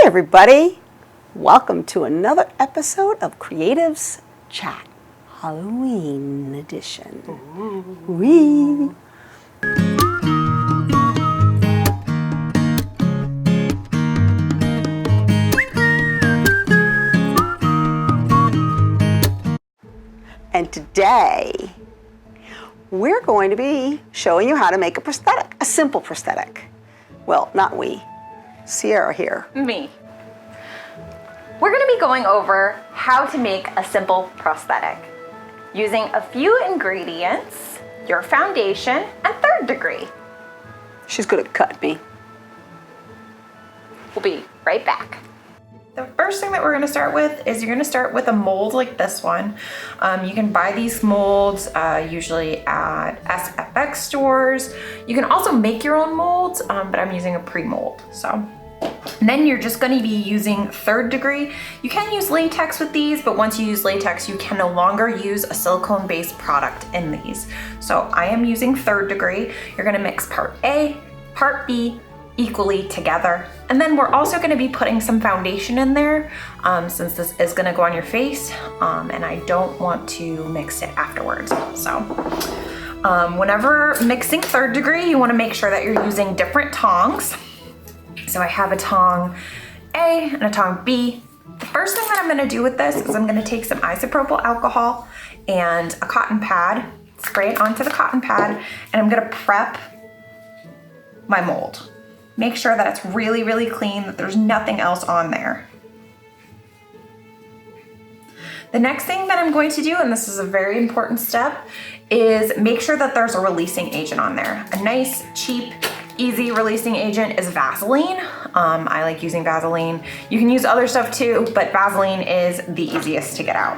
everybody, welcome to another episode of Creatives Chat, Halloween edition. Wee. And today, we're going to be showing you how to make a prosthetic, a simple prosthetic. Well, not we, Sierra here. Me. We're going to be going over how to make a simple prosthetic using a few ingredients, your foundation, and third degree. She's good at cutting me. We'll be right back. The first thing that we're going to start with is you're going to start with a mold like this one. You can buy these molds usually at SFX stores. You can also make your own molds, but I'm using a pre-mold. And then you're just going to be using third degree. You can use latex with these, but once you use latex, you can no longer use a silicone-based product in these. So I am using third degree. You're going to mix part A, part B, equally together. And then we're also going to be putting some foundation in there since this is going to go on your face and I don't want to mix it afterwards. So whenever mixing third degree, you want to make sure that you're using different tongs. So I have a tong A and a tong B. The first thing that I'm going to do with this is I'm going to take some isopropyl alcohol and a cotton pad, spray it onto the cotton pad, and I'm going to prep my mold. Make sure that it's really, really clean, that there's nothing else on there. The next thing that I'm going to do, and this is a very important step, is make sure that there's a releasing agent on there. A nice, cheap, easy releasing agent is Vaseline. I like using Vaseline. You can use other stuff too, but Vaseline is the easiest to get out.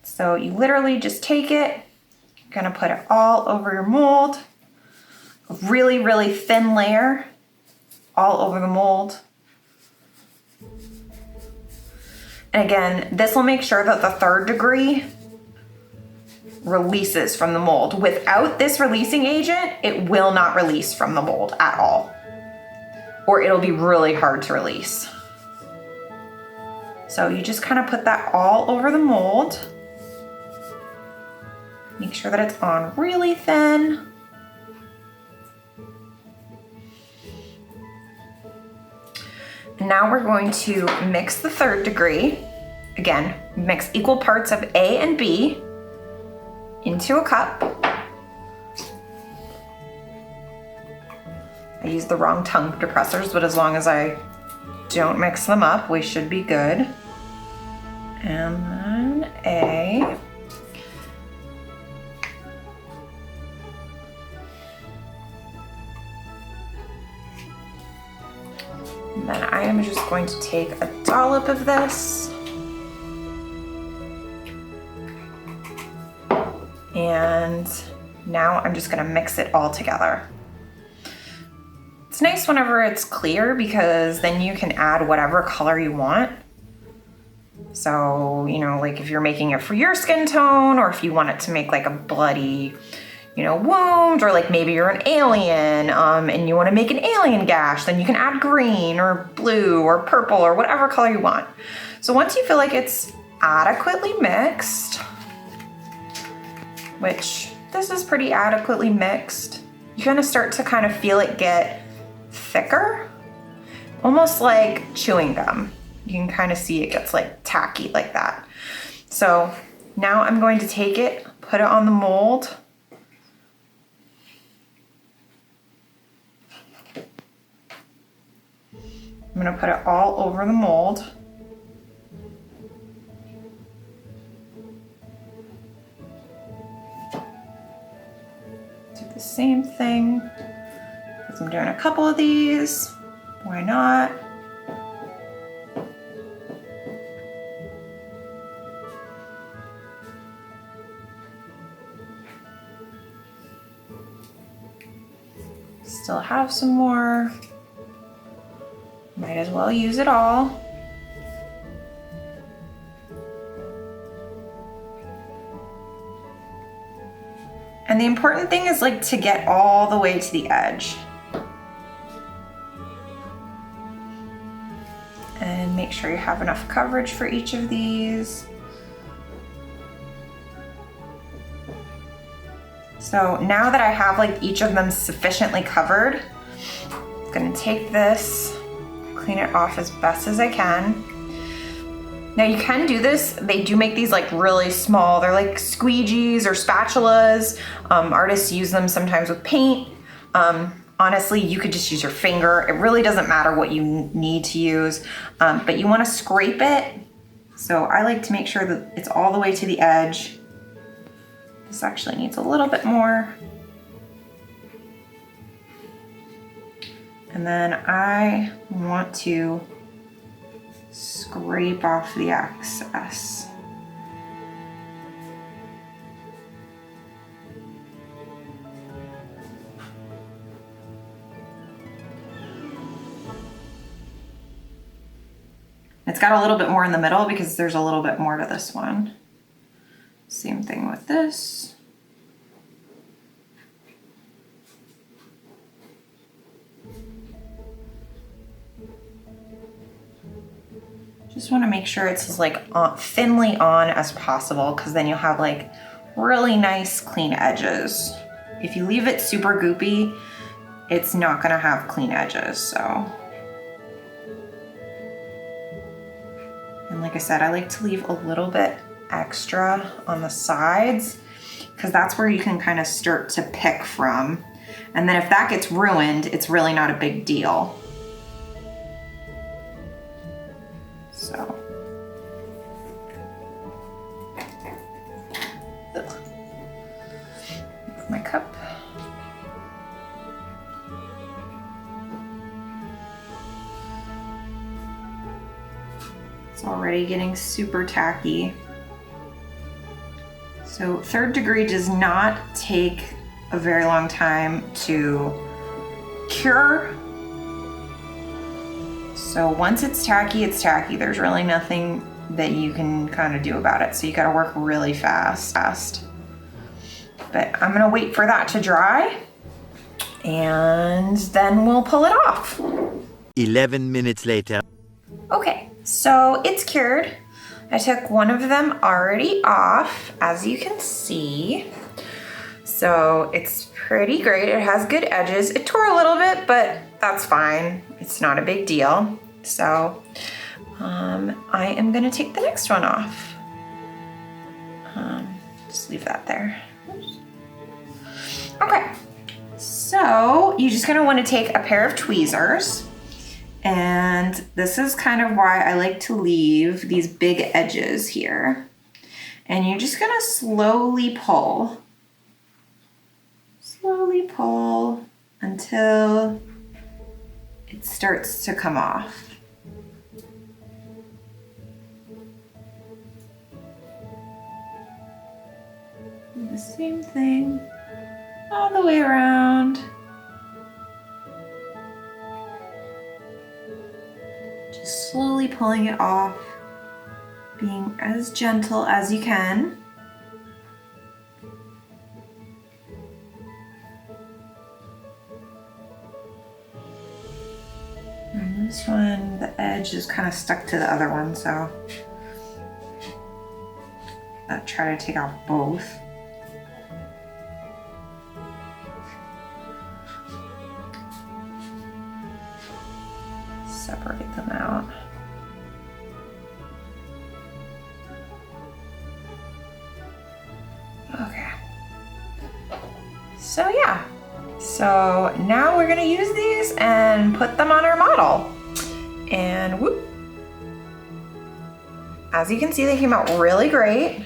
So you literally just take it, you're gonna put it all over your mold. A really, really thin layer all over the mold. And again, this will make sure that the third degree releases from the mold. Without this releasing agent, it will not release from the mold at all, or it'll be really hard to release. So you just kind of put that all over the mold. Make sure that it's on really thin. Now we're going to mix the third degree. Again, mix equal parts of A and B into a cup. I used the wrong tongue depressors, but as long as I don't mix them up, we should be good. And then A. And then I am just going to take a dollop of this and now I'm just going to mix it all together. It's nice whenever it's clear because then you can add whatever color you want. So, you know, like if you're making it for your skin tone or if you want it to make like a bloody, you know, wound, or like maybe you're an alien and you want to make an alien gash, then you can add green or blue or purple or whatever color you want. So once you feel like it's adequately mixed, which this is pretty adequately mixed, you're going to start to kind of feel it get thicker, almost like chewing gum. You can kind of see it gets like tacky like that. So now I'm going to take it, put it on the mold. I'm going to put it all over the mold. Do the same thing, because I'm doing a couple of these. Why not? Still have some more. Might as well use it all. And the important thing is like to get all the way to the edge. and make sure you have enough coverage for each of these. So now that I have like each of them sufficiently covered, I'm gonna take this, clean it off as best as I can. Now you can do this, they do make these like really small, they're like squeegees or spatulas. Artists use them sometimes with paint. Honestly, you could just use your finger. It really doesn't matter what you need to use, but you wanna scrape it. So I like to make sure that it's all the way to the edge. This actually needs a little bit more. And then I want to scrape off the excess. It's got a little bit more in the middle because there's a little bit more to this one. Same thing with this. Just want to make sure it's as like thinly on as possible, because then you'll have like really nice clean edges. If you leave it super goopy, it's not going to have clean edges. So, and like I said, I like to leave a little bit extra on the sides, because that's where you can kind of start to pick from. And then if that gets ruined, it's really not a big deal. So. Ugh. My cup. It's already getting super tacky. So 3rd degree does not take a very long time to cure. So once it's tacky, it's tacky. There's really nothing that you can kind of do about it. So you gotta work really fast. But I'm gonna wait for that to dry and then we'll pull it off. 11 minutes later. Okay, so it's cured. I took one of them already off, as you can see. So it's pretty great. It has good edges. It tore a little bit, but that's fine. It's not a big deal. So I am gonna take the next one off. Just leave that there. Okay, so you're just gonna wanna take a pair of tweezers, and this is kind of why I like to leave these big edges here. And you're just gonna slowly pull until it starts to come off. Do the same thing all the way around. Just slowly pulling it off, being as gentle as you can. And this one, the edge is kind of stuck to the other one, so I'll try to take out both. Separate them out. Okay. So yeah. So now we're gonna use these and put them on our model. And whoop. As you can see, they came out really great.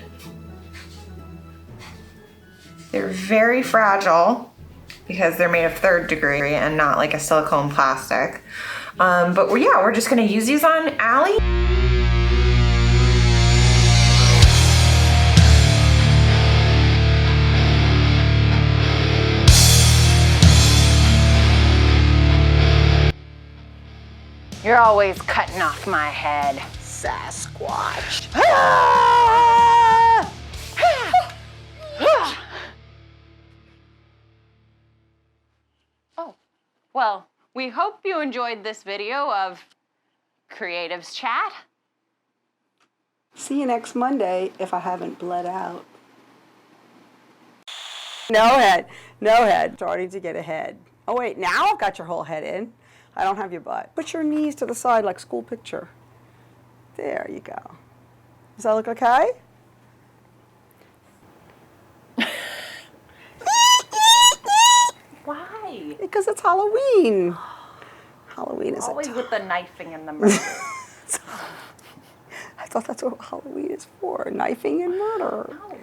They're very fragile because they're made of 3rd degree and not like a silicone plastic. But we're just gonna use these on Allie. You're always cutting off my head. Sasquatch. Oh, well, we hope you enjoyed this video of Creatives chat. See you next Monday if I haven't bled out. No head, no head. Starting to get a head. Oh wait, now I've got your whole head in. I don't have your butt. Put your knees to the side like school picture. There you go. Does that look okay? Why? Because it's Halloween. Halloween is Always a with the knifing and the murder. I thought that's what Halloween is for, knifing and murder. No.